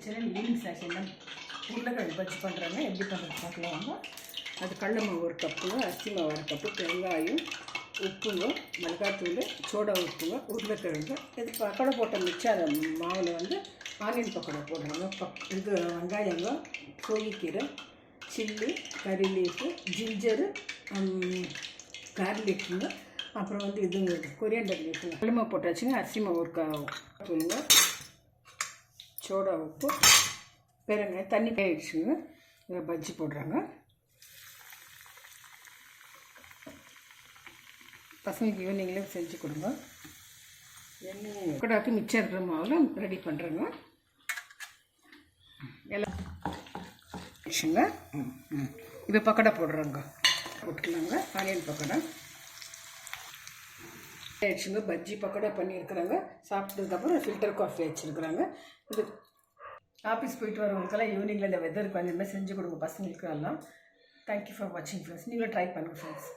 ஸ்பெஷலாக ஈவினிங் செஷனில் உருளைக்கிழங்கு பஜ்ஜி பண்ணுறாங்க. எப்படி பண்ணுறது பார்க்கலாம் வாங்க. அது கடலை மாவு 1 கப்பு, அரிசி மாவு 1 கப்பு, வெங்காயம், உப்புங்க, மிளகாத்தூள், சோடா உப்புங்க, உருளைக்கிழங்கு. இது பக்கோடா போட்ட மிச்சம் அந்த மாவில் வந்து ஆனியன் பக்கோடா போடுறாங்க. இது வெங்காயங்க, கோழிக்கீரை, சில்லி, கறி லீஃபு, ஜிஞ்சரு, கார்லிக்குங்க, அப்புறம் வந்து இதுங்க கொரியாண்டர் லீஃபுங்க. கடலை மாவு போட்டாச்சுங்க. அரிசி மாவு 1 தூளுங்க, சோடா உப்பு, பெருங்காயம், தண்ணி ஆயிடுச்சுங்க. இதை பஜ்ஜி போடுறாங்க. பசங்களுக்கு ஈவினிங்கில் செஞ்சு கொடுங்க. எண்ணெய் பக்கோடாக்கு மிச்சம் இருக்கிற மாவில் ரெடி பண்ணுறேங்க. எல்லாம் ஆயிடுச்சுங்க. இப்போ பக்கோடா போடுறோங்க. போட்டுக்கலாங்க. ஆனியன் பக்கோடா ஆயிடுச்சுங்க. பஜ்ஜி பக்கோடா பண்ணியிருக்கிறாங்க. சாப்பிட்டதுக்கப்புறம் ஃபில்டர் காஃபி வச்சுருக்குறாங்க. இது ஆஃபீஸ் போயிட்டு வரவங்களுக்கெல்லாம் ஈவினிங்கில் இந்த வெதருக்கு அந்த மாதிரி செஞ்சு கொடுங்க பசங்களுக்கு எல்லாம். தேங்க்யூ ஃபார் வாட்சிங் ஃப்ரெண்ட்ஸ். நீங்களும் ட்ரை பண்ணுங்கள் ஃப்ரெண்ட்ஸ்.